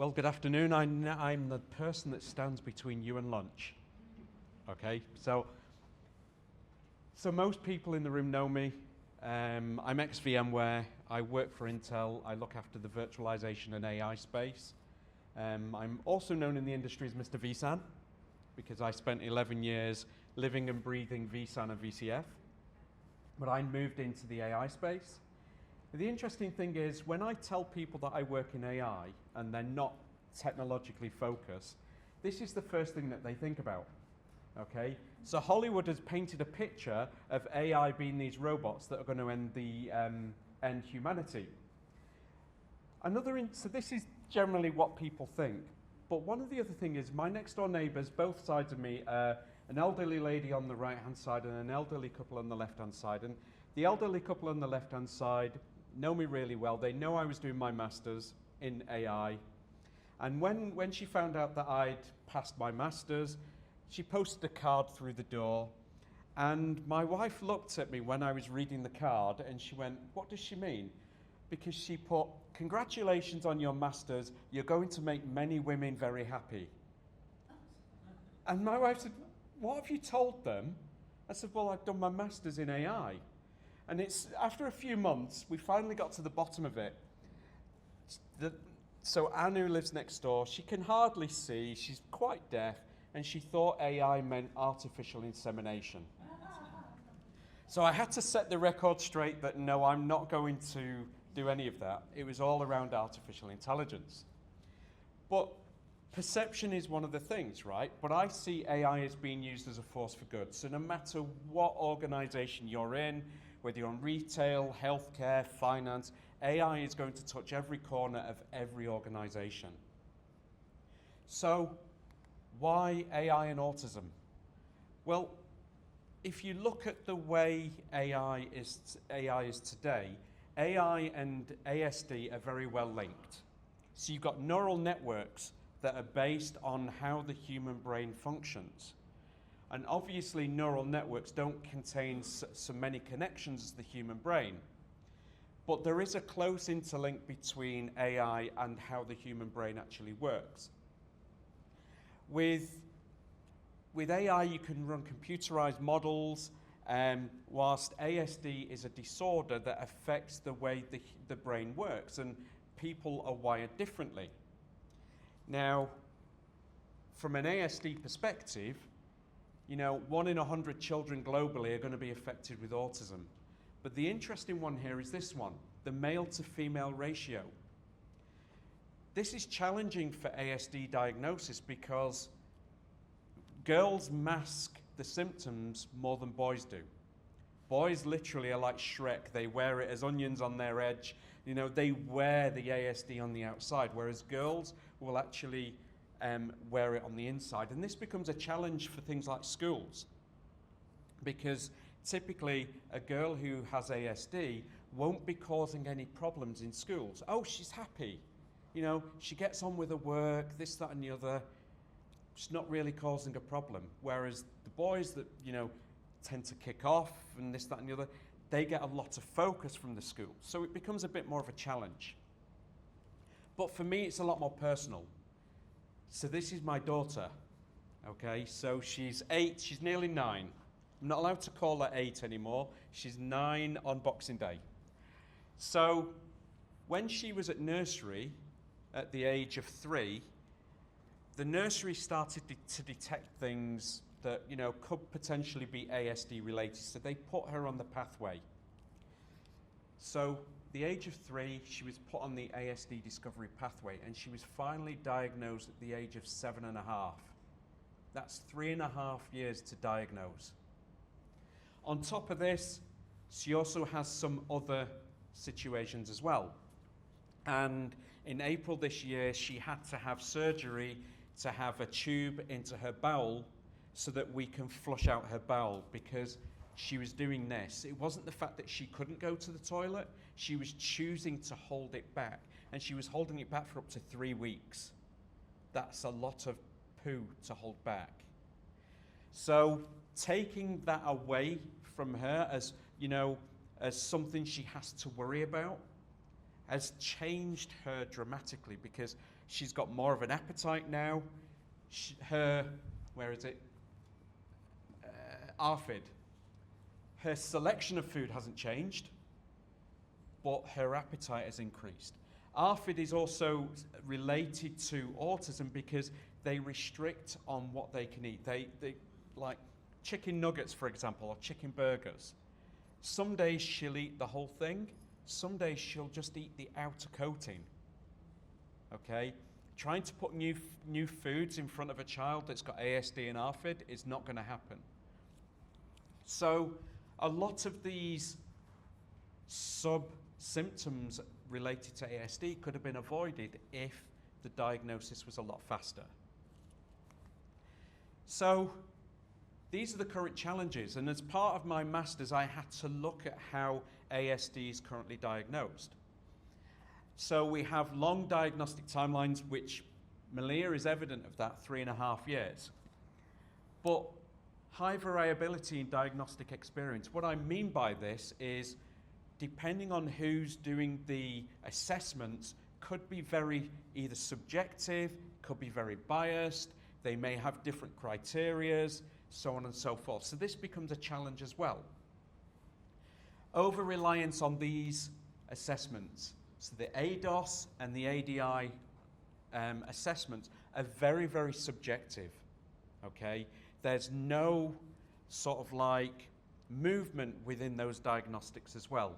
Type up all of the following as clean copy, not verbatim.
Well, good afternoon. I'm the person that stands between you and lunch. Okay, so most people in the room know me. I'm ex-VMware. I work for Intel. I look after the virtualization and AI space. I'm also known in the industry as Mr. vSAN because I spent 11 years living and breathing vSAN and VCF. But I moved into the AI space. The interesting thing is, when I tell people that I work in AI and they're not technologically focused, this is the first thing that they think about. Okay? So Hollywood has painted a picture of AI being these robots that are going to end humanity. So this is generally what people think. But one of the other thing is, my next door neighbors, both sides of me, an elderly lady on the right-hand side and an elderly couple on the left-hand side. And the elderly couple on the left-hand side know me really well. They know I was doing my master's in AI. And when she found out that I'd passed my master's, she posted a card through the door. And my wife looked at me when I was reading the card and she went, "What does she mean?" Because she put, "Congratulations on your master's. You're going to make many women very happy." And my wife said, "What have you told them?" I said, "Well, I've done my master's in AI." And it's after a few months, we finally got to the bottom of it. So Anne, who lives next door, she can hardly see, she's quite deaf, and she thought AI meant artificial insemination. So I had to set the record straight that no, I'm not going to do any of that. It was all around artificial intelligence. But perception is one of the things, right? But I see AI as being used as a force for good. So no matter what organization you're in, whether you're in retail, healthcare, finance, AI is going to touch every corner of every organization. So why AI and autism? Well, if you look at the way AI is today, AI and ASD are very well linked. So you've got neural networks that are based on how the human brain functions. And obviously neural networks don't contain so many connections as the human brain. But there is a close interlink between AI and how the human brain actually works. With AI, you can run computerized models, whilst ASD is a disorder that affects the way the brain works, and people are wired differently. Now, from an ASD perspective, 1 in 100 children globally are going to be affected with autism. But the interesting one here is this one, the male to female ratio. This is challenging for ASD diagnosis because girls mask the symptoms more than boys do. Boys literally are like Shrek. They wear it as onions on their edge. They wear the ASD on the outside, whereas girls will actually wear it on the inside. And this becomes a challenge for things like schools, because typically a girl who has ASD won't be causing any problems in schools. Oh, she's happy. She gets on with her work, this, that, and the other. She's not really causing a problem. Whereas the boys that, tend to kick off and this, that, and the other, they get a lot of focus from the school. So it becomes a bit more of a challenge. But for me, it's a lot more personal. So this is my daughter, okay? So she's 8, she's nearly 9. I'm not allowed to call her 8 anymore. She's 9 on Boxing Day. So when she was at nursery, at the age of 3, the nursery started to detect things that, could potentially be ASD related. So they put her on the pathway. So the age of 3, she was put on the ASD discovery pathway, and she was finally diagnosed at the age of 7.5. That's 3.5 years to diagnose. On top of this, she also has some other situations as well. And in April this year, she had to have surgery to have a tube into her bowel so that we can flush out her bowel, because she was doing this. It wasn't the fact that she couldn't go to the toilet, she was choosing to hold it back. And she was holding it back for up to 3 weeks. That's a lot of poo to hold back. So taking that away from her as, as something she has to worry about, has changed her dramatically because she's got more of an appetite now. ARFID. Her selection of food hasn't changed, but her appetite has increased. ARFID is also related to autism because they restrict on what they can eat. They like chicken nuggets, for example, or chicken burgers. Some days she'll eat the whole thing. Some days she'll just eat the outer coating. Okay? Trying to put new foods in front of a child that's got ASD and ARFID is not going to happen. So a lot of these sub-symptoms related to ASD could have been avoided if the diagnosis was a lot faster. So these are the current challenges, and as part of my master's I had to look at how ASD is currently diagnosed. So we have long diagnostic timelines, which Malia is evident of that, 3.5 years. But high variability in diagnostic experience. What I mean by this is, depending on who's doing the assessments, could be very either subjective, could be very biased, they may have different criterias, so on and so forth. So this becomes a challenge as well. Over-reliance on these assessments. So the ADOS and the ADI assessments are very, very subjective, okay? There's no sort of like movement within those diagnostics as well.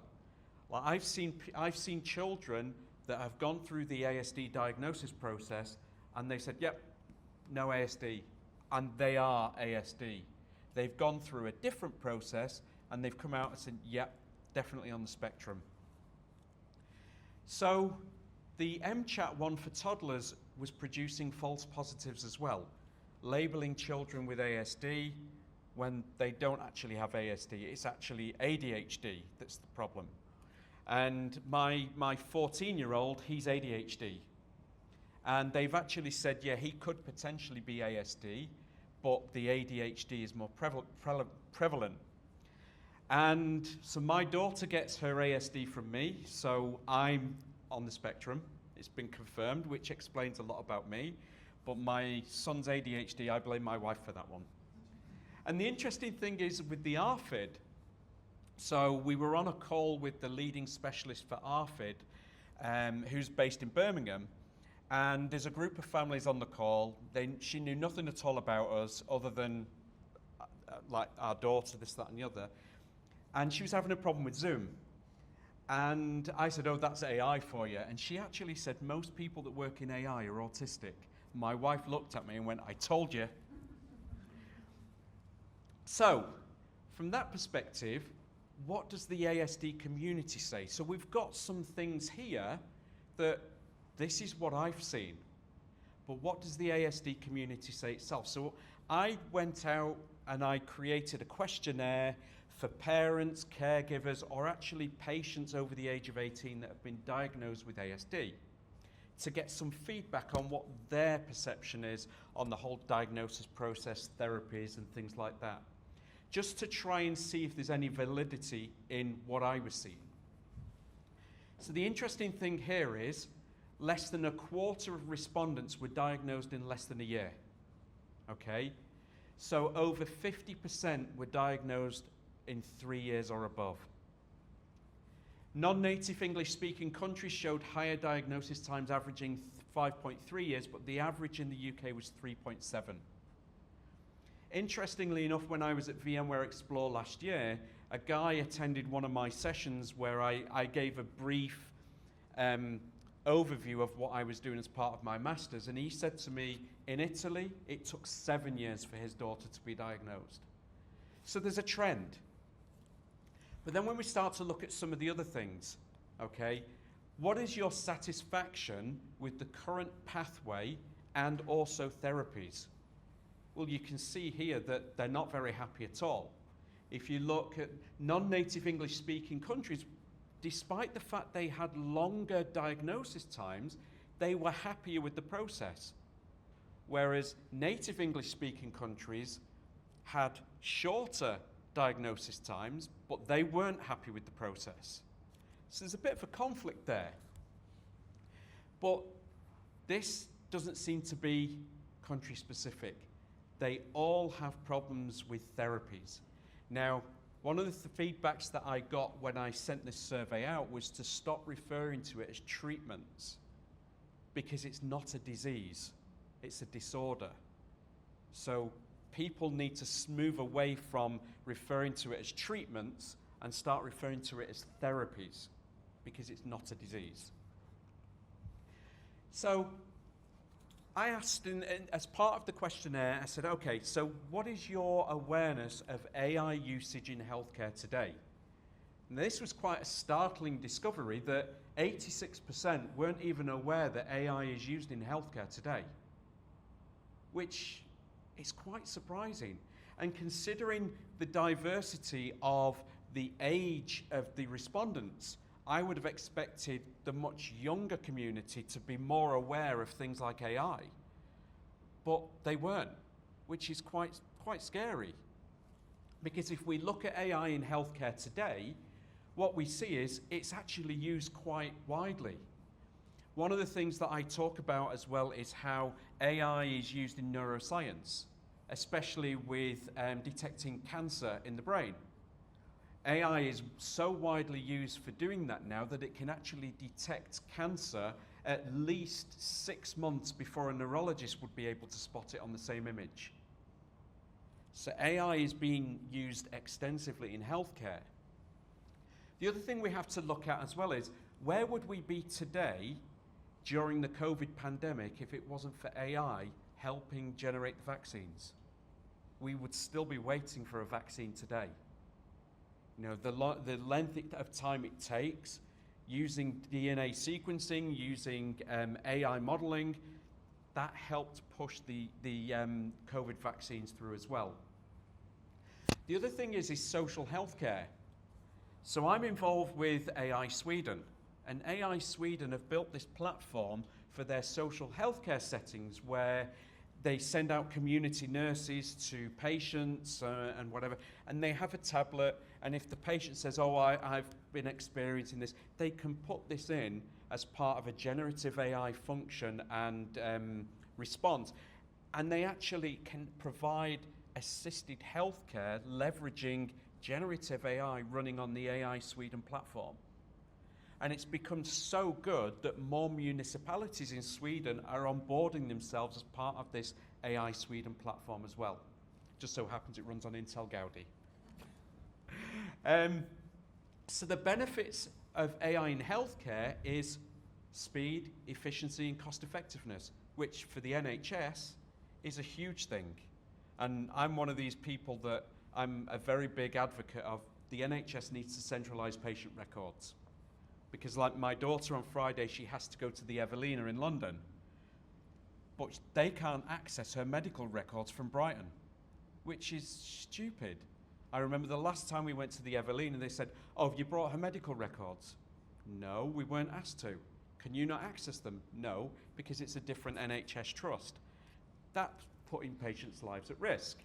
Like I've seen children that have gone through the ASD diagnosis process and they said, yep, no ASD, and they are ASD. They've gone through a different process and they've come out and said, yep, definitely on the spectrum. So the MCHAT one for toddlers was producing false positives as well, labeling children with ASD when they don't actually have ASD. It's actually ADHD that's the problem. And my 14-year-old, he's ADHD. And they've actually said, yeah, he could potentially be ASD, but the ADHD is more prevalent. And so my daughter gets her ASD from me, so I'm on the spectrum. It's been confirmed, which explains a lot about me. But my son's ADHD, I blame my wife for that one. And the interesting thing is with the ARFID, so we were on a call with the leading specialist for ARFID, who's based in Birmingham, and there's a group of families on the call. She knew nothing at all about us other than like our daughter, this, that, and the other. And she was having a problem with Zoom. And I said, oh, that's AI for you. And she actually said, most people that work in AI are autistic. My wife looked at me and went, I told you. So, from that perspective, what does the ASD community say? So we've got some things here that this is what I've seen. But what does the ASD community say itself? So I went out and I created a questionnaire for parents, caregivers, or actually patients over the age of 18 that have been diagnosed with ASD, to get some feedback on what their perception is on the whole diagnosis process, therapies, and things like that, just to try and see if there's any validity in what I was seeing. So the interesting thing here is less than a quarter of respondents were diagnosed in less than a year, okay? So over 50% were diagnosed in 3 years or above. Non-native English-speaking countries showed higher diagnosis times, averaging 5.3 years, but the average in the UK was 3.7. Interestingly enough, when I was at VMware Explore last year, a guy attended one of my sessions where I gave a brief overview of what I was doing as part of my master's, and he said to me, in Italy, it took 7 years for his daughter to be diagnosed. So there's a trend. But then when we start to look at some of the other things, okay, what is your satisfaction with the current pathway and also therapies? Well, you can see here that they're not very happy at all. If you look at non-native English-speaking countries, despite the fact they had longer diagnosis times, they were happier with the process. Whereas native English-speaking countries had shorter diagnosis times, but they weren't happy with the process. So there's a bit of a conflict there. But this doesn't seem to be country specific. They all have problems with therapies. Now, one of the feedbacks that I got when I sent this survey out was to stop referring to it as treatments, because it's not a disease, it's a disorder. So people need to move away from referring to it as treatments and start referring to it as therapies, because it's not a disease. So I asked, as part of the questionnaire, I said, okay, so what is your awareness of AI usage in healthcare today? And this was quite a startling discovery that 86% weren't even aware that AI is used in healthcare today, which is quite surprising. And considering the diversity of the age of the respondents, I would have expected the much younger community to be more aware of things like AI, but they weren't, which is quite scary. Because if we look at AI in healthcare today, what we see is it's actually used quite widely. One of the things that I talk about as well is how AI is used in neuroscience, especially with detecting cancer in the brain. AI is so widely used for doing that now that it can actually detect cancer at least 6 months before a neurologist would be able to spot it on the same image. So AI is being used extensively in healthcare. The other thing we have to look at as well is, where would we be today during the COVID pandemic if it wasn't for AI helping generate the vaccines? We would still be waiting for a vaccine today. You know, the length of time it takes, using DNA sequencing, using AI modeling, that helped push the COVID vaccines through as well. The other thing is social healthcare. So I'm involved with AI Sweden, and AI Sweden have built this platform for their social healthcare settings where they send out community nurses to patients and whatever, and they have a tablet, and if the patient says, oh, I've been experiencing this, they can put this in as part of a generative AI function and response, and they actually can provide assisted healthcare leveraging generative AI running on the AI Sweden platform. And it's become so good that more municipalities in Sweden are onboarding themselves as part of this AI Sweden platform as well. Just so happens it runs on Intel Gaudi. So the benefits of AI in healthcare is speed, efficiency, and cost effectiveness, which for the NHS is a huge thing. And I'm one of these people that I'm a very big advocate of. The NHS needs to centralise patient records. Because like my daughter on Friday, she has to go to the Evelina in London, but they can't access her medical records from Brighton, which is stupid. I remember the last time we went to the Evelina, they said, oh, have you brought her medical records? No, we weren't asked to. Can you not access them? No, because it's a different NHS trust. That's putting patients' lives at risk.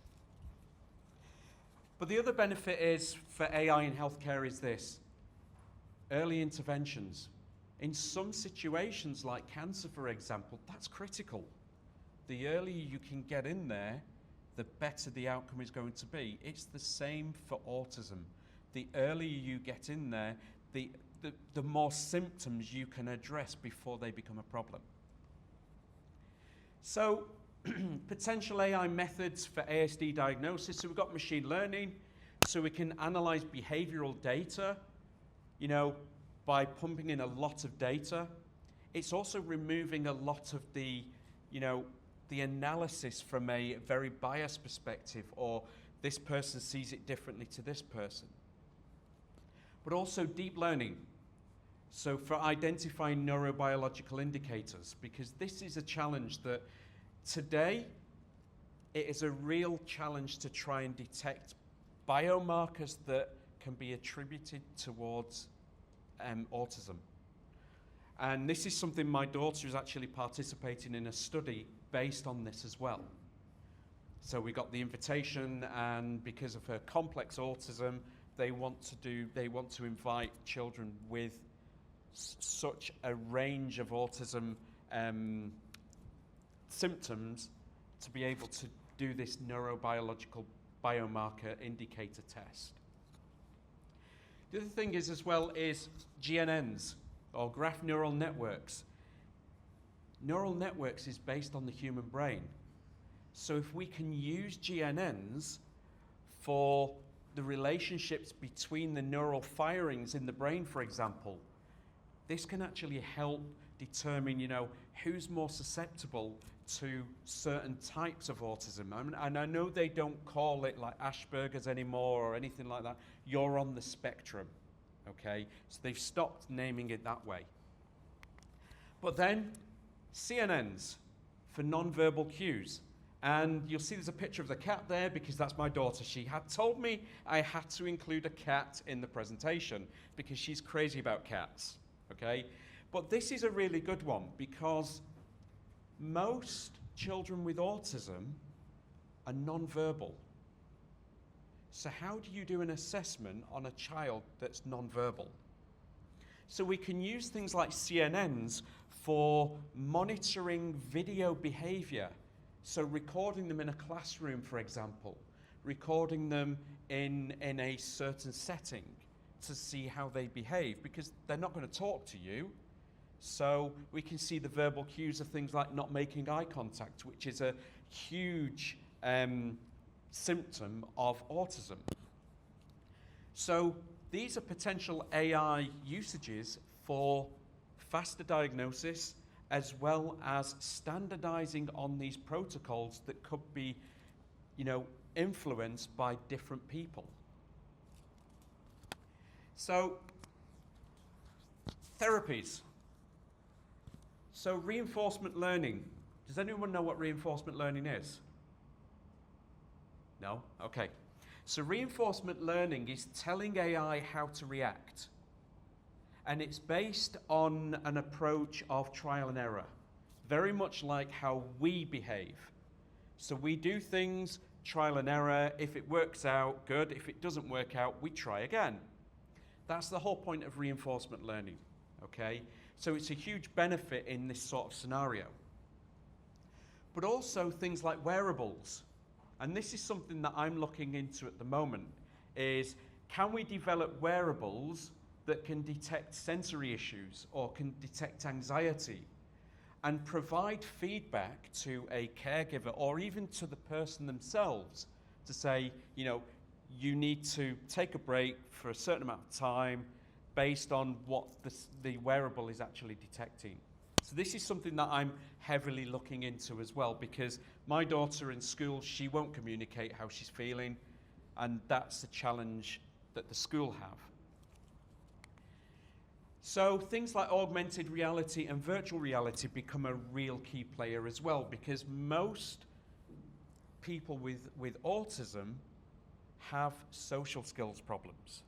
But the other benefit is for AI in healthcare is this: early interventions. In some situations like cancer, for example, that's critical. The earlier you can get in there, the better the outcome is going to be. It's the same for autism. The earlier you get in there, the more symptoms you can address before they become a problem. So, potential AI methods for ASD diagnosis. So we've got machine learning, so we can analyze behavioral data, you know, by pumping in a lot of data. It's also removing a lot of the, you know, the analysis from a very biased perspective, or this person sees it differently to this person. But also deep learning. So for identifying neurobiological indicators, because this is a challenge that today, it is a real challenge to try and detect biomarkers that can be attributed towards autism. And this is something my daughter is actually participating in a study based on this as well. So we got the invitation, and because of her complex autism, they want to invite children with such a range of autism symptoms to be able to do this neurobiological biomarker indicator test. The other thing is as well is GNNs, or graph neural networks. Neural networks is based on the human brain. So if we can use GNNs for the relationships between the neural firings in the brain, for example, this can actually help determine, who's more susceptible to certain types of autism. And I know they don't call it like Asperger's anymore or anything like that. You're on the spectrum, okay? So they've stopped naming it that way. But then CNNs for non-verbal cues. And you'll see there's a picture of the cat there because that's my daughter. She had told me I had to include a cat in the presentation because she's crazy about cats, okay? But this is a really good one because most children with autism are non-verbal. So how do you do an assessment on a child that's non-verbal? So we can use things like CNNs for monitoring video behavior. So recording them in a classroom, for example, recording them in a certain setting to see how they behave, because they're not going to talk to you. So we can see the verbal cues of things like not making eye contact, which is a huge symptom of autism. So these are potential AI usages for faster diagnosis, as well as standardizing on these protocols that could be, influenced by different people. So, therapies. So reinforcement learning. Does anyone know what reinforcement learning is? No? Okay. So reinforcement learning is telling AI how to react. And it's based on an approach of trial and error, very much like how we behave. So we do things, trial and error. If it works out, good. If it doesn't work out, we try again. That's the whole point of reinforcement learning, okay? So it's a huge benefit in this sort of scenario. But also things like wearables. And this is something that I'm looking into at the moment, is can we develop wearables that can detect sensory issues or can detect anxiety and provide feedback to a caregiver or even to the person themselves to say, you need to take a break for a certain amount of time based on what the wearable is actually detecting. So this is something that I'm heavily looking into as well, because my daughter in school, she won't communicate how she's feeling, and that's the challenge that the school have. So things like augmented reality and virtual reality become a real key player as well, because most people with autism have social skills problems.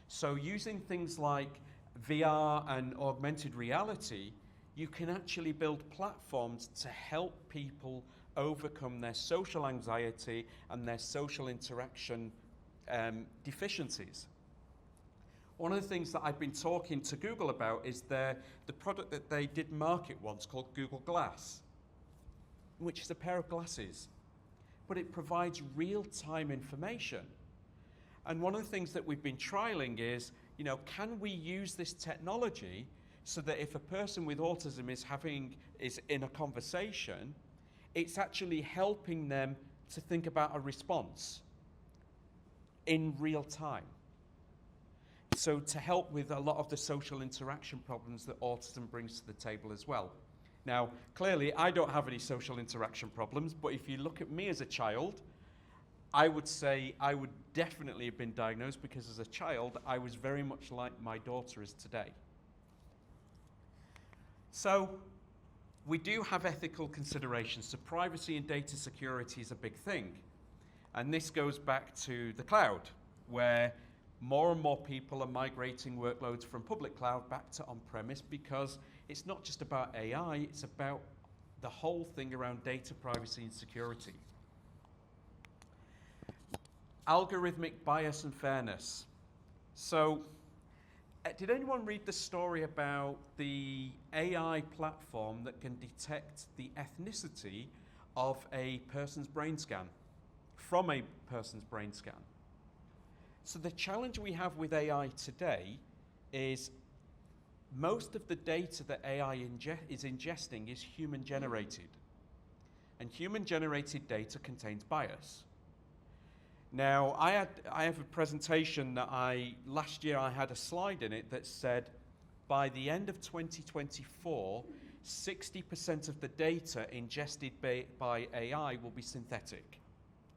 So using things like VR and augmented reality, you can actually build platforms to help people overcome their social anxiety and their social interaction deficiencies. One of the things that I've been talking to Google about is the product that they did market once called Google Glass, which is a pair of glasses, but it provides real-time information. And one of the things that we've been trialing is, can we use this technology so that if a person with autism is in a conversation, it's actually helping them to think about a response in real time. So to help with a lot of the social interaction problems that autism brings to the table as well. Now, clearly, I don't have any social interaction problems, but if you look at me as a child, I would say I would definitely have been diagnosed because as a child, I was very much like my daughter is today. So we do have ethical considerations. So privacy and data security is a big thing. And this goes back to the cloud, where more and more people are migrating workloads from public cloud back to on-premise, because it's not just about AI, it's about the whole thing around data privacy and security. Algorithmic bias and fairness. So Did anyone read the story about the AI platform that can detect the ethnicity of a person's brain scan, from a person's brain scan? So the challenge we have with AI today is most of the data that AI is ingesting is human generated. And human generated data contains bias. Now, I have a presentation that last year I had a slide in it that said by the end of 2024, 60% of the data ingested by AI will be synthetic,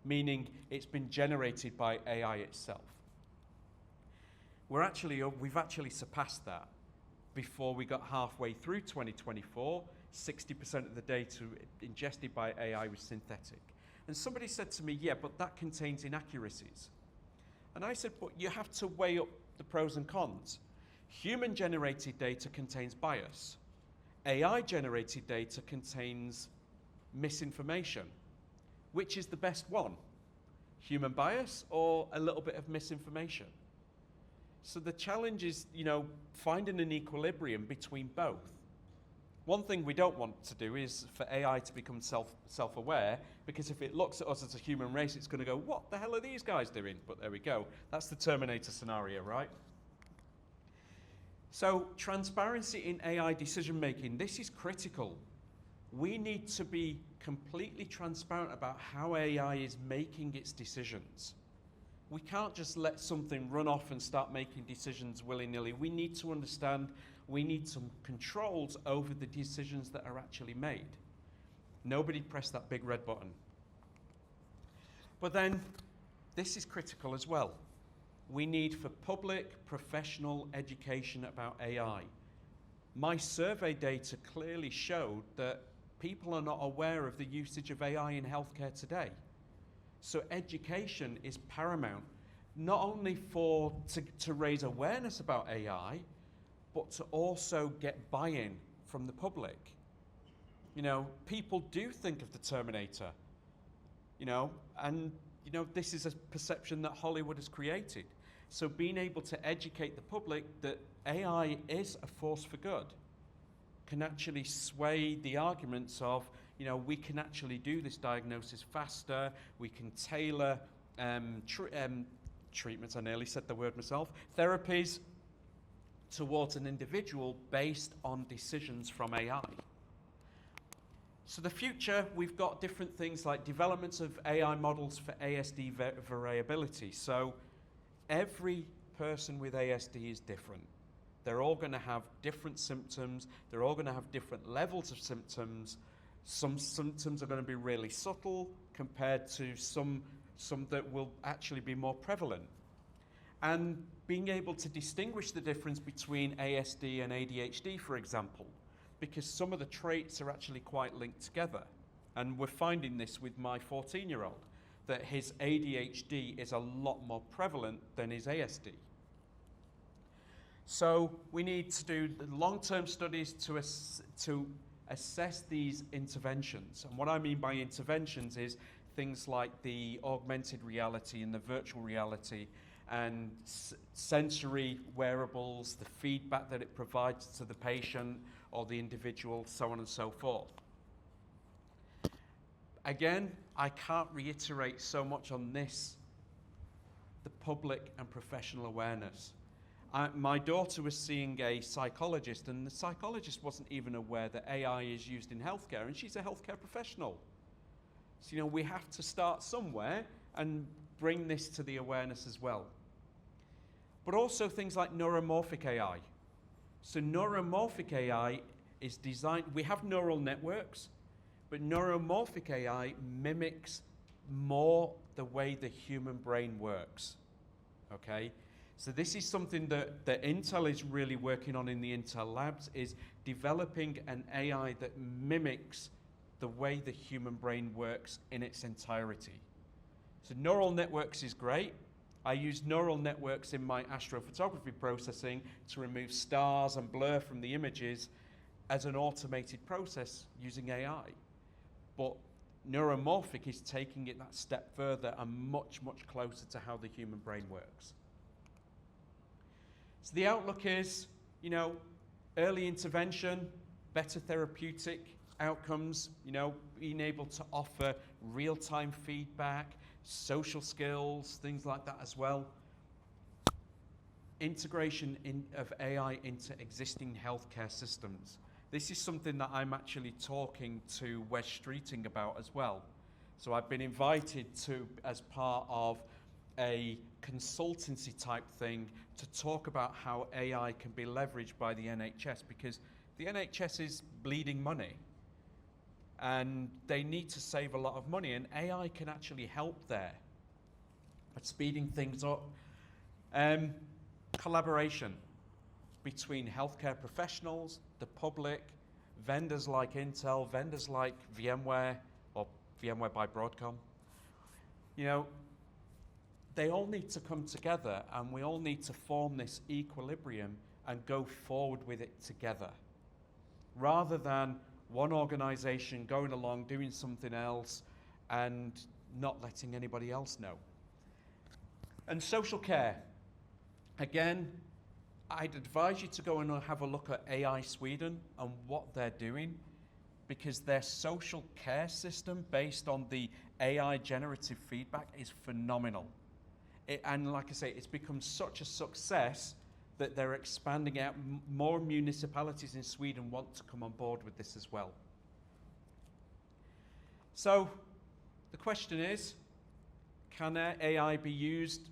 meaning it's been generated by AI itself. We've actually surpassed that. Before we got halfway through 2024, 60% of the data ingested by AI was synthetic. And somebody said to me, yeah, but that contains inaccuracies. And I said, but you have to weigh up the pros and cons. Human-generated data contains bias. AI-generated data contains misinformation. Which is the best one? Human bias or a little bit of misinformation? So the challenge is, finding an equilibrium between both. One thing we don't want to do is for AI to become self-aware, because if it looks at us as a human race, it's going to go, what the hell are these guys doing? But there we go. That's the Terminator scenario, right? So transparency in AI decision-making, this is critical. We need to be completely transparent about how AI is making its decisions. We can't just let something run off and start making decisions willy-nilly. We need to understand, we need some controls over the decisions that are actually made. Nobody press that big red button. But then, this is critical as well. We need for public, professional education about AI. My survey data clearly showed that people are not aware of the usage of AI in healthcare today. So education is paramount, not only to raise awareness about AI, but to also get buy-in from the public. People do think of the Terminator, and this is a perception that Hollywood has created. So being able to educate the public that AI is a force for good can actually sway the arguments of, we can actually do this diagnosis faster, we can tailor treatments, I nearly said the word myself, therapies towards an individual based on decisions from AI. So the future, we've got different things like developments of AI models for ASD variability. So every person with ASD is different. They're all going to have different symptoms. They're all going to have different levels of symptoms. Some symptoms are going to be really subtle compared to some that will actually be more prevalent. And being able to distinguish the difference between ASD and ADHD, for example, because some of the traits are actually quite linked together. And we're finding this with my 14-year-old, that his ADHD is a lot more prevalent than his ASD. So we need to do long-term studies to assess these interventions. And what I mean by interventions is things like the augmented reality and the virtual reality and sensory wearables, the feedback that it provides to the patient or the individual, so on and so forth. Again, I can't reiterate so much on this, the public and professional awareness. My daughter was seeing a psychologist, and the psychologist wasn't even aware that AI is used in healthcare, and she's a healthcare professional. So, we have to start somewhere and bring this to the awareness as well. But also things like neuromorphic AI. So neuromorphic AI is designed, we have neural networks, but neuromorphic AI mimics more the way the human brain works, okay? So this is something that Intel is really working on in the Intel labs, is developing an AI that mimics the way the human brain works in its entirety. So neural networks is great. I use neural networks in my astrophotography processing to remove stars and blur from the images as an automated process using AI. But neuromorphic is taking it that step further and much, much closer to how the human brain works. So the outlook is, you know, early intervention, better therapeutic outcomes, you know, being able to offer real-time feedback, social skills, things like that as well. Integration of AI into existing healthcare systems. This is something that I'm actually talking to Wes Streeting about as well. So I've been invited to, as part of a consultancy type thing, to talk about how AI can be leveraged by the NHS, because the NHS is bleeding money and they need to save a lot of money, and AI can actually help there at speeding things up. Collaboration between healthcare professionals, the public, vendors like Intel, vendors like VMware, or VMware by Broadcom. You know, they all need to come together, and we all need to form this equilibrium and go forward with it together, rather than one organization going along doing something else and not letting anybody else know. And social care. Again, I'd advise you to go and have a look at AI Sweden and what they're doing, because their social care system based on the AI generative feedback is phenomenal. And like I say, it's become such a success that they're expanding out. More municipalities in Sweden want to come on board with this as well. So the question is, can AI be used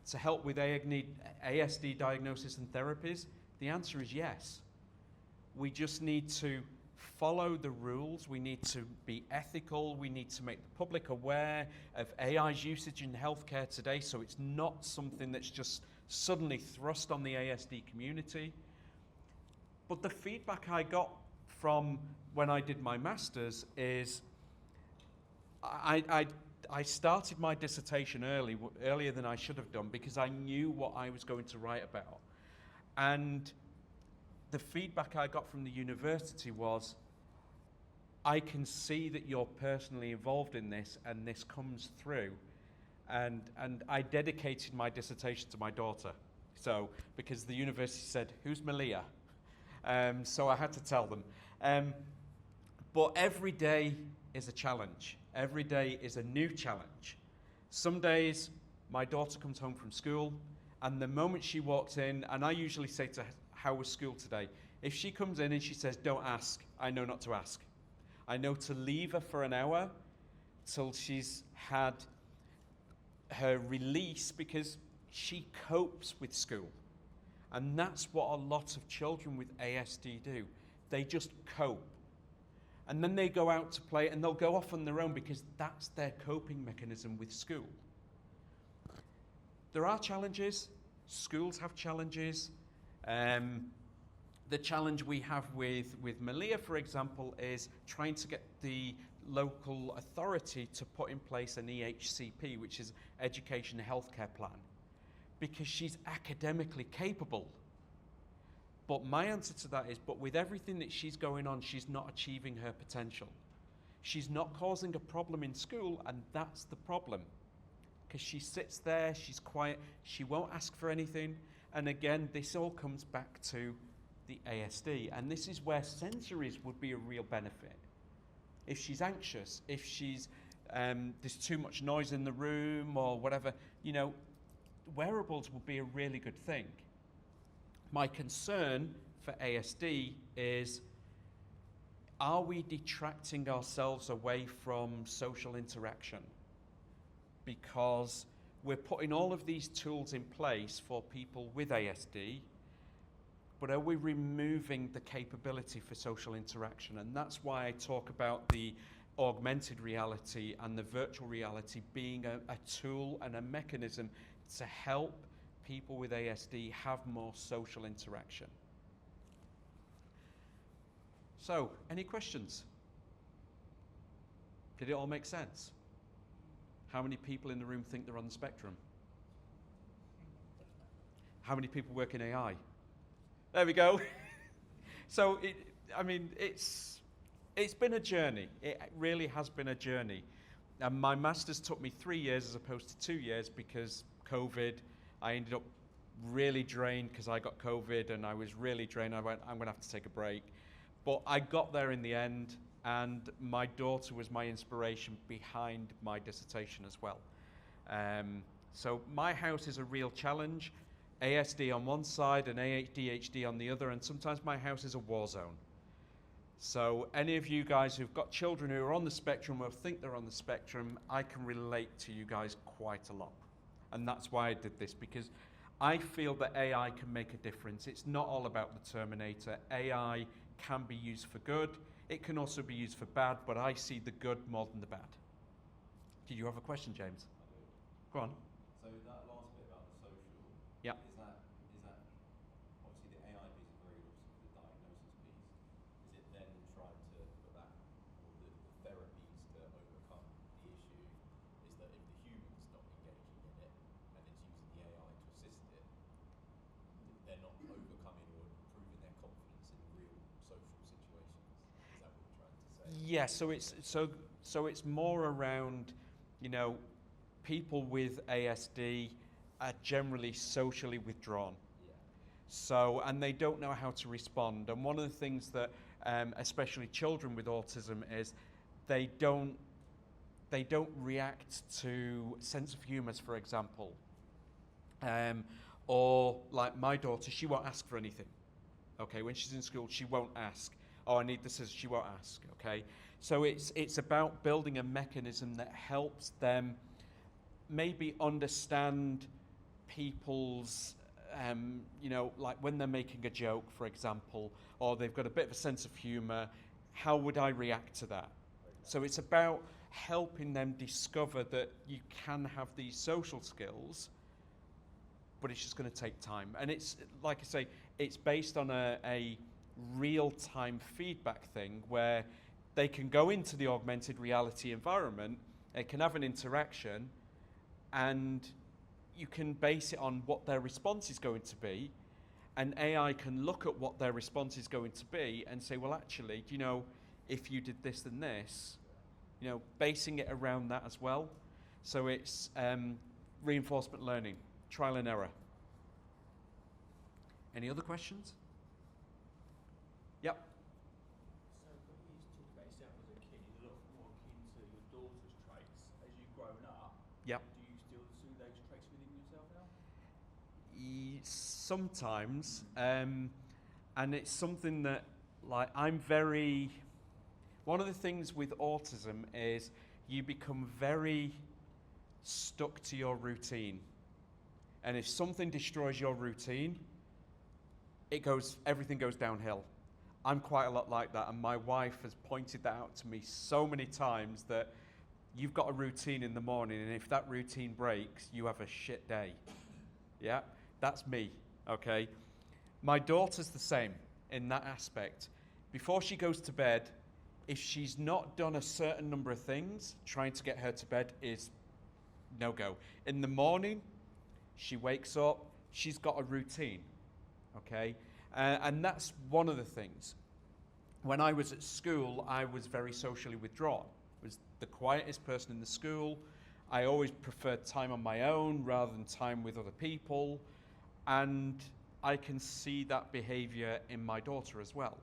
to help with ASD diagnosis and therapies? The answer is yes. We just need to follow the rules. We need to be ethical. We need to make the public aware of AI's usage in healthcare today, so it's not something that's just suddenly thrust on the ASD community. But the feedback I got from when I did my master's is I started my dissertation earlier than I should have done, because I knew what I was going to write about. And the feedback I got from the university was, I can see that you're personally involved in this, and this comes through. And I dedicated my dissertation to my daughter. So, because the university said, who's Malia? So I had to tell them. But every day is a challenge. Every day is a new challenge. Some days, my daughter comes home from school, and the moment she walks in, and I usually say to her, how was school today? If she comes in and she says, don't ask, I know not to ask. I know to leave her for an hour till she's had her release, because she copes with school. And that's what a lot of children with ASD do. They just cope. And then they go out to play, and they'll go off on their own, because that's their coping mechanism with school. There are challenges. Schools have challenges. The challenge we have with Malia, for example, is trying to get the local authority to put in place an EHCP, which is Education Healthcare Plan, because she's academically capable. But my answer to that is, but with everything that she's going on, she's not achieving her potential. She's not causing a problem in school, and that's the problem. Because she sits there, she's quiet, she won't ask for anything. And again, this all comes back to the ASD. And this is where sensories would be a real benefit. If she's anxious, if she's there's too much noise in the room or whatever, you know, wearables would be a really good thing. My concern for ASD is, are we detracting ourselves away from social interaction? Because we're putting all of these tools in place for people with ASD, but are we removing the capability for social interaction? And that's why I talk about the augmented reality and the virtual reality being a tool and a mechanism to help people with ASD have more social interaction. So, any questions? Did it all make sense? How many people in the room think they're on the spectrum? How many people work in AI? There we go. So, it's been a journey. It really has been a journey. And my master's took me 3 years as opposed to 2 years, because COVID, I ended up really drained because I got COVID and I was really drained. I went, I'm going to have to take a break. But I got there in the end, and my daughter was my inspiration behind my dissertation as well. So my house is a real challenge. ASD on one side and ADHD on the other, and sometimes my house is a war zone. So any of you guys who've got children who are on the spectrum or think they're on the spectrum, I can relate to you guys quite a lot. And that's why I did this, because I feel that AI can make a difference. It's not all about the Terminator. AI can be used for good. It can also be used for bad, but I see the good more than the bad. Did you have a question, James? Go on. So that last bit about the social, Yeah. is that obviously the AI piece is very obviously the diagnosis piece. Is it then trying to put that, or the therapies to overcome the issue, is that if the human's not engaging in it and it's using the AI to assist it, they're not overcoming or improving their confidence in real social situations? Is that what you're trying to say? Yeah, so it's more around, you know, people with ASD are generally socially withdrawn. Yeah. So, and they don't know how to respond. And one of the things that, especially children with autism, is they don't react to sense of humours, for example. Or like my daughter, she won't ask for anything. Okay, when she's in school, she won't ask. Oh, I need this, she won't ask. Okay, so it's about building a mechanism that helps them maybe understand people's, you know, like when they're making a joke, for example, or they've got a bit of a sense of humour, how would I react to that? So it's about helping them discover that you can have these social skills, but it's just going to take time. And it's, like I say, it's based on a real-time feedback thing where they can go into the augmented reality environment, they can have an interaction, and you can base it on what their response is going to be, and AI can look at what their response is going to be and say, well, actually, you know, if you did this and this, you know, basing it around that as well. So it's reinforcement learning, trial and error. Any other questions? Yep. So when you talk about yourself as a kid, you're a lot more akin to your daughter's traits. As you've grown up, Yep. do you still see those traits within yourself now? Sometimes, and it's something that, like, one of the things with autism is you become very stuck to your routine. And if something destroys your routine, everything goes downhill. I'm quite a lot like that, and my wife has pointed that out to me so many times, that you've got a routine in the morning, and if that routine breaks, you have a shit day. Yeah, that's me, okay? My daughter's the same in that aspect. Before she goes to bed, if she's not done a certain number of things, trying to get her to bed is no-go. In the morning, she wakes up, she's got a routine, okay? And that's one of the things. When I was at school, I was very socially withdrawn. I was the quietest person in the school. I always preferred time on my own rather than time with other people. And I can see that behavior in my daughter as well.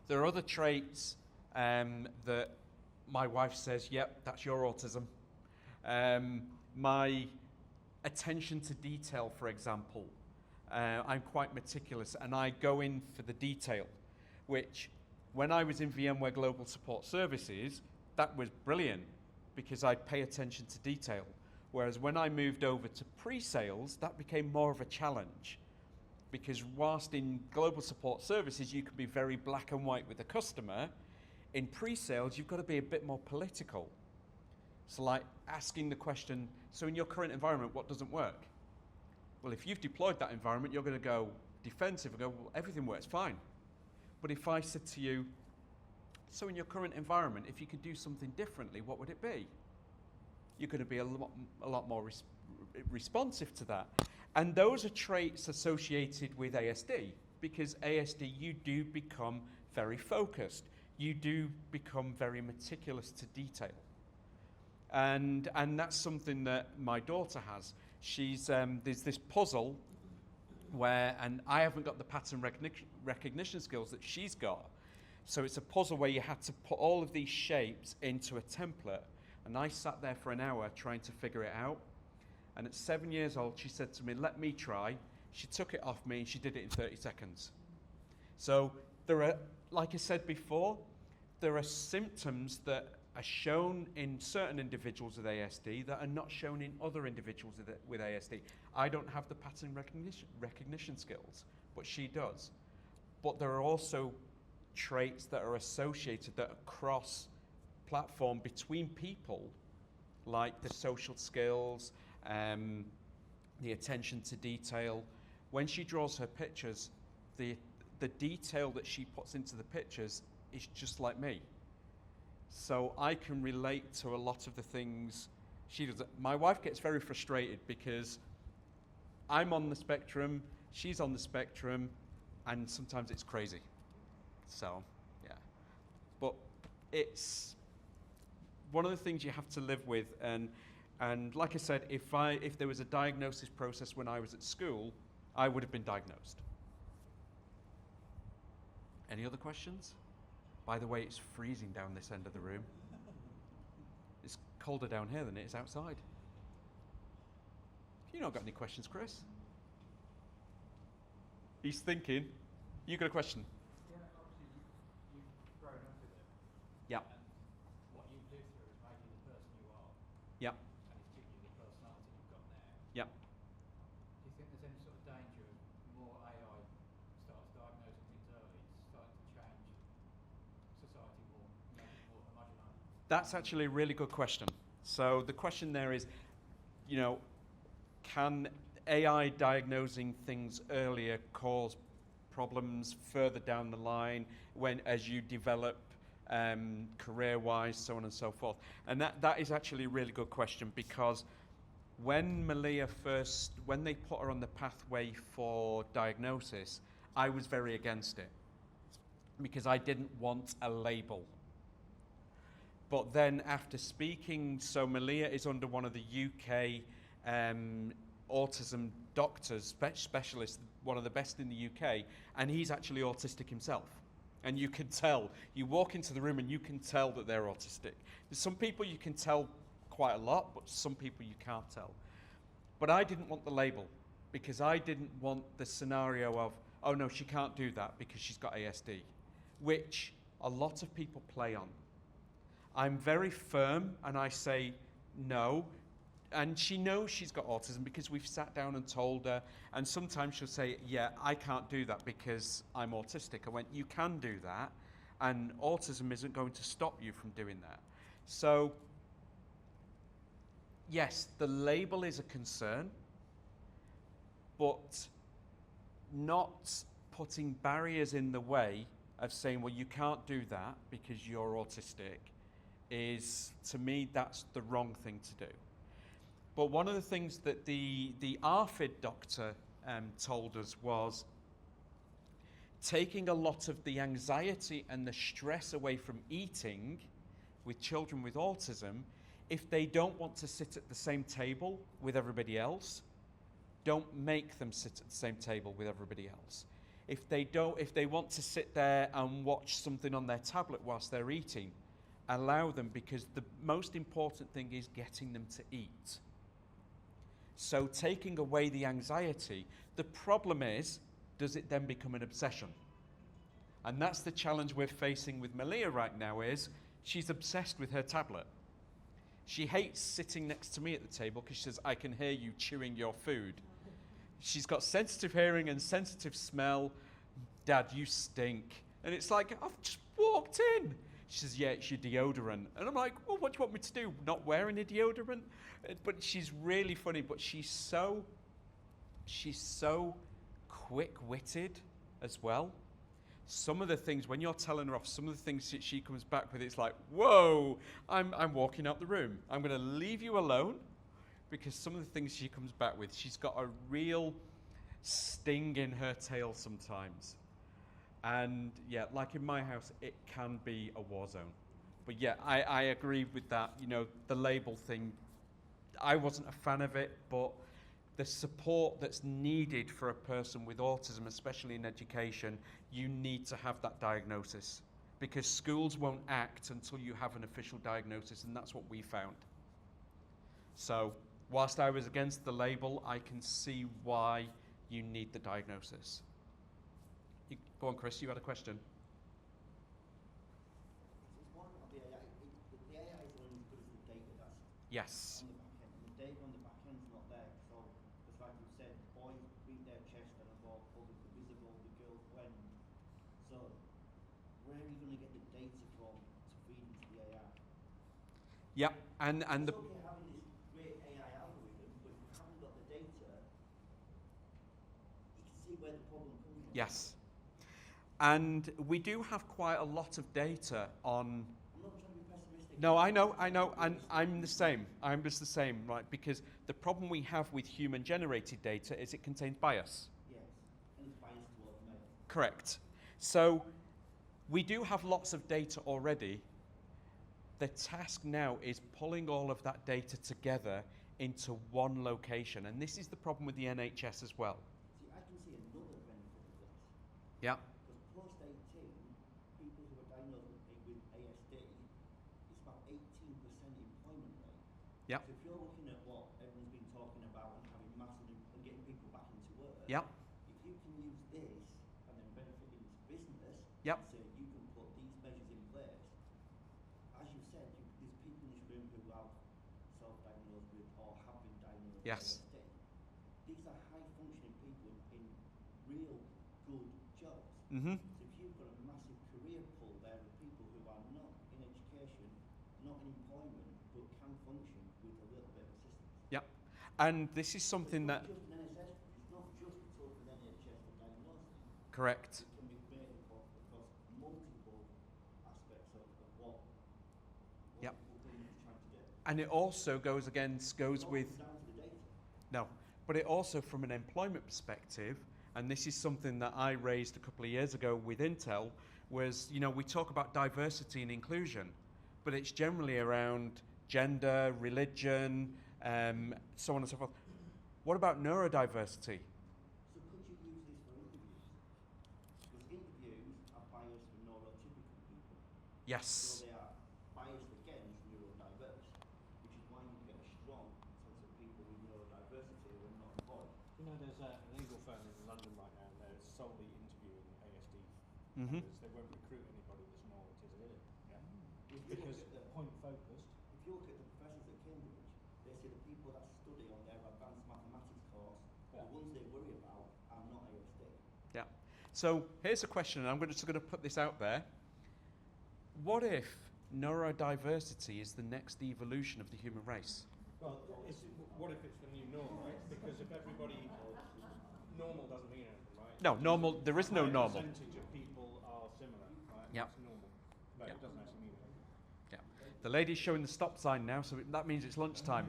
There are other traits that my wife says, yep, that's your autism. My attention to detail, for example. I'm quite meticulous, and I go in for the detail, which when I was in VMware Global Support Services, that was brilliant because I pay attention to detail. Whereas when I moved over to pre-sales, that became more of a challenge, because whilst in Global Support Services, you can be very black and white with the customer, in pre-sales, you've got to be a bit more political. So like asking the question, so in your current environment, what doesn't work? Well, if you've deployed that environment, you're going to go defensive and go, well, everything works fine. But if I said to you, so in your current environment, if you could do something differently, what would it be? You're going to be a lot more responsive to that. And those are traits associated with ASD, because ASD, you do become very focused. You do become very meticulous to detail. And that's something that my daughter has. There's this puzzle where, and I haven't got the pattern recognition skills that she's got. So it's a puzzle where you had to put all of these shapes into a template. And I sat there for an hour trying to figure it out. And at 7 years old, she said to me, let me try. She took it off me and she did it in 30 seconds. So there are, like I said before, there are symptoms that are shown in certain individuals with ASD that are not shown in other individuals with ASD. I don't have the pattern recognition skills, but she does. But there are also traits that are associated that are cross-platform between people, like the social skills, the attention to detail. When she draws her pictures, the detail that she puts into the pictures is just like me. So I can relate to a lot of the things she does. My wife gets very frustrated because I'm on the spectrum, she's on the spectrum, and sometimes it's crazy. So, yeah. But it's one of the things you have to live with, and like I said, if there was a diagnosis process when I was at school, I would have been diagnosed. Any other questions? By the way, it's freezing down this end of the room. It's colder down here than it is outside. You not got any questions, Chris? He's thinking. You got a question? Yeah, obviously you've grown up with it. Yeah. And what you've lived through has made you the person you are. Yeah. And it's given you the personality you've got now. Yeah. Do you think there's any sort of danger of more AI starts diagnosing things early, starting to change society more, make it more homogenized? That's actually a really good question. So the question there is, can AI diagnosing things earlier cause problems further down the line as you develop career-wise, so on and so forth? And that is actually a really good question, because when Malia when they put her on the pathway for diagnosis, I was very against it because I didn't want a label. But then after speaking, so Malia is under one of the UK autism doctors, specialists, one of the best in the UK, and he's actually autistic himself. And you can tell, you walk into the room and you can tell that they're autistic. There's some people you can tell quite a lot, but some people you can't tell. But I didn't want the label, because I didn't want the scenario of, oh no, she can't do that because she's got ASD, which a lot of people play on. I'm very firm and I say no, and she knows she's got autism because we've sat down and told her, and sometimes she'll say, yeah, I can't do that because I'm autistic. I went, you can do that, and autism isn't going to stop you from doing that. So yes, the label is a concern, but not putting barriers in the way of saying, well, you can't do that because you're autistic, is, to me, that's the wrong thing to do. But one of the things that the ARFID doctor told us was taking a lot of the anxiety and the stress away from eating with children with autism. If they don't want to sit at the same table with everybody else, don't make them sit at the same table with everybody else. If they want to sit there and watch something on their tablet whilst they're eating, allow them, because the most important thing is getting them to eat. So taking away the anxiety, the problem is, does it then become an obsession? And that's the challenge we're facing with Malia right now, is she's obsessed with her tablet. She hates sitting next to me at the table because she says, I can hear you chewing your food. She's got sensitive hearing and sensitive smell. Dad, you stink. And it's like, I've just walked in. She says, yeah, it's your deodorant. And I'm like, well, what do you want me to do? Not wearing a deodorant? But she's really funny, but she's so quick-witted as well. Some of the things, when you're telling her off, some of the things that she comes back with, it's like, whoa, I'm walking out the room. I'm going to leave you alone, because some of the things she comes back with, she's got a real sting in her tail sometimes. And yeah, like in my house, it can be a war zone. But yeah, I agree with that. You know, the label thing, I wasn't a fan of it, but the support that's needed for a person with autism, especially in education, you need to have that diagnosis, because schools won't act until you have an official diagnosis, and that's what we found. So whilst I was against the label, I can see why you need the diagnosis. Go on, Chris, you had a question. It's one about the AI. The AI is only as good as the data does. Yes. On the back end. And the data on the back end is not there. So, just like you said, boys beat their chest and about oh, the visible, the girls when. So, where are you going to get the data from to feed into the AI? Yeah, and It's the okay having this great AI algorithm, but if you haven't got the data, you can see where the problem comes from. yes. And we do have quite a lot of data on. I'm not trying to be pessimistic. No, I know, and I'm the same. I'm just the same, right? Because the problem we have with human-generated data is it contains bias. Yes, and it's biased towards male. Correct. So we do have lots of data already. The task now is pulling all of that data together into one location, and this is the problem with the NHS as well. See, I can see another benefit of this. Yeah. Because post-18, people who are diagnosed with ASD, it's about 18% employment rate. Yeah. So if you're looking at what everyone's been talking about and having massive and getting people back into work, Yeah. if you can use this and then benefit into business, Yep. and say you can put these measures in place, as you said, there's people in this room who have self-diagnosed with or have been diagnosed Yes. with ASD. These are high-functioning people in real good jobs. Mm-hmm. So if you've got a massive career pool there of people who are not in education, not in employment, but can function with a little bit of assistance. Yeah. And this is something that. It's not just an NHS, it's not just talk with NHS for diagnosing. Correct. It can be made across multiple aspects of what Yep. people are trying to do. And it also goes It all with. comes down to the data. No, but it also, from an employment perspective, and this is something that I raised a couple of years ago with Intel, was, we talk about diversity and inclusion, but it's generally around gender, religion, so on and so forth. What about neurodiversity? So could you use this for interviews? Because interviews are biased for neurotypical people. Yes. So they are biased against neurodiverse, which is why you get a strong sense of people with neurodiversity who are not employed. You know, there's a legal firm in London right now, and they're solely interviewing ASD. Mhm. They won't recruit anybody that's not autistic. Yeah. If you Because look at the, point focused. if you look at the professors at Cambridge, they say the people that study on their advanced mathematics course, Yeah. the ones they worry about are not ASD. Yeah. So here's a question, and I'm just going to put this out there. What if neurodiversity is the next evolution of the human race? Well, what if it's the new norm, right? Because if everybody normal doesn't mean anything, right? No, normal. There is no High normal. percentage of people are similar, right? Yep. That's normal, but Yep. it doesn't actually mean anything. Yeah. The lady's showing the stop sign now, so that means it's lunchtime.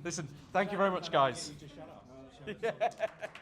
Listen, thank you very much, guys. Get you to shut up.